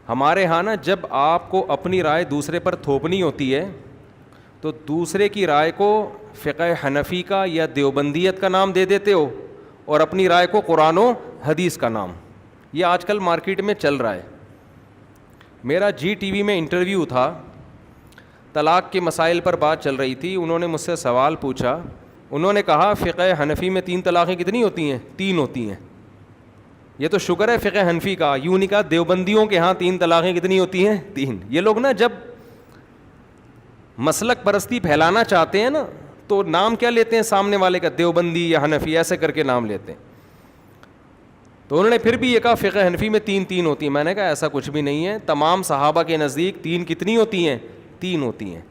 ہمارے ہاں نا جب آپ کو اپنی رائے دوسرے پر تھوپنی ہوتی ہے تو دوسرے کی رائے کو فقہ حنفی کا یا دیوبندیت کا نام دے دیتے ہو اور اپنی رائے کو قرآن و حدیث کا نام. یہ آج کل مارکیٹ میں چل رہا ہے. میرا جی ٹی وی میں انٹرویو تھا, طلاق کے مسائل پر بات چل رہی تھی. انہوں نے مجھ سے سوال پوچھا, انہوں نے کہا فقہ حنفی میں 3 طلاقیں کتنی ہوتی ہیں؟ 3 ہوتی ہیں. یہ تو شکر ہے فقہ حنفی کا, یوں نہیں کہا دیوبندیوں کے ہاں 3 طلاقیں کتنی ہوتی ہیں؟ 3. یہ لوگ نا جب مسلک پرستی پھیلانا چاہتے ہیں نا تو نام کیا لیتے ہیں سامنے والے کا؟ دیوبندی یا حنفی, ایسے کر کے نام لیتے ہیں. تو انہوں نے پھر بھی یہ کہا فقہ حنفی میں 3 ہوتی ہیں. میں نے کہا ایسا کچھ بھی نہیں ہے, تمام صحابہ کے نزدیک 3 کتنی ہوتی ہیں؟ 3 ہوتی ہیں.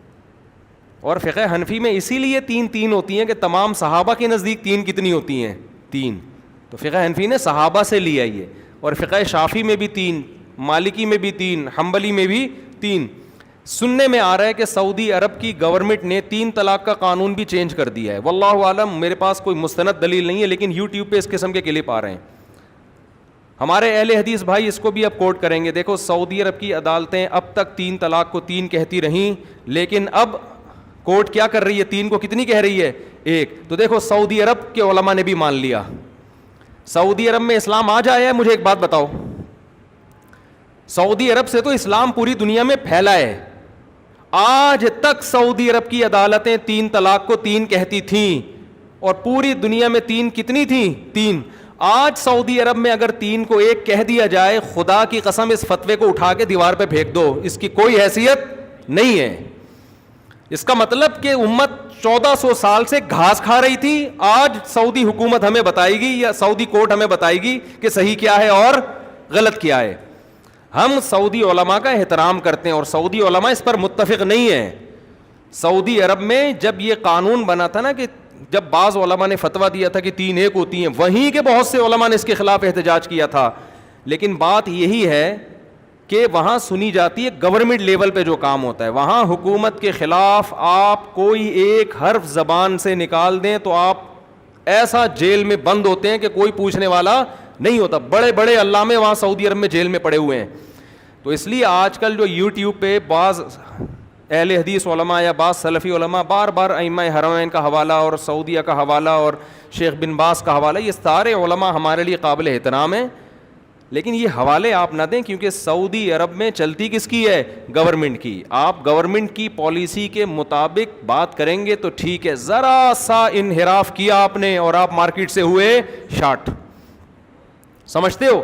اور فقہ حنفی میں اسی لیے 3 ہوتی ہیں کہ تمام صحابہ کے نزدیک 3 کتنی ہوتی ہیں؟ 3. تو فقہ حنفی نے صحابہ سے لیا یہ. اور فقہ شافعی میں بھی 3, مالکی میں بھی 3, حنبلی میں بھی 3. سننے میں آ رہا ہے کہ سعودی عرب کی گورنمنٹ نے 3 طلاق کا قانون بھی چینج کر دیا ہے. واللہ عالم, میرے پاس کوئی مستند دلیل نہیں ہے, لیکن یوٹیوب پہ اس قسم کے کلپ آ رہے ہیں. ہمارے اہل حدیث بھائی اس کو بھی اب کوٹ کریں گے. دیکھو سعودی عرب کی عدالتیں اب تک 3 طلاق کو 3 کہتی رہیں, لیکن اب کورٹ کیا کر رہی ہے؟ 3 کو کتنی کہہ رہی ہے؟ 1. تو دیکھو سعودی عرب کے علماء نے بھی مان لیا. سعودی عرب میں اسلام آج آیا ہے؟ مجھے ایک بات بتاؤ. سعودی عرب سے تو اسلام پوری دنیا میں پھیلا ہے. آج تک سعودی عرب کی عدالتیں 3 طلاق کو 3 کہتی تھیں, اور پوری دنیا میں 3 کتنی تھیں؟ 3. آج سعودی عرب میں اگر 3 کو 1 کہہ دیا جائے, خدا کی قسم اس فتوے کو اٹھا کے دیوار پہ پھینک دو, اس کی کوئی حیثیت نہیں ہے. اس کا مطلب کہ امت 1400 سال سے گھاس کھا رہی تھی, آج سعودی حکومت ہمیں بتائے گی یا سعودی کورٹ ہمیں بتائے گی کہ صحیح کیا ہے اور غلط کیا ہے. ہم سعودی علماء کا احترام کرتے ہیں اور سعودی علماء اس پر متفق نہیں ہیں. سعودی عرب میں جب یہ قانون بنا تھا نا, کہ جب بعض علماء نے فتویٰ دیا تھا کہ 3 1 ہوتی ہیں, وہیں کے بہت سے علماء نے اس کے خلاف احتجاج کیا تھا. لیکن بات یہی ہے کہ وہاں سنی جاتی ہے گورنمنٹ لیول پہ جو کام ہوتا ہے. وہاں حکومت کے خلاف آپ کوئی ایک حرف زبان سے نکال دیں تو آپ ایسا جیل میں بند ہوتے ہیں کہ کوئی پوچھنے والا نہیں ہوتا. بڑے بڑے علامے وہاں سعودی عرب میں جیل میں پڑے ہوئے ہیں. تو اس لیے آج کل جو یوٹیوب پہ بعض اہل حدیث علماء یا بعض سلفی علماء بار بار ائمہ حرمین کا حوالہ اور سعودیہ کا حوالہ اور شیخ بن باز کا حوالہ, یہ سارے علماء ہمارے لیے قابل احترام ہیں, لیکن یہ حوالے آپ نہ دیں, کیونکہ سعودی عرب میں چلتی کس کی ہے؟ گورنمنٹ کی. آپ گورنمنٹ کی پالیسی کے مطابق بات کریں گے تو ٹھیک ہے, ذرا سا انحراف کیا آپ نے اور آپ مارکیٹ سے ہوئے شارٹ. سمجھتے ہو؟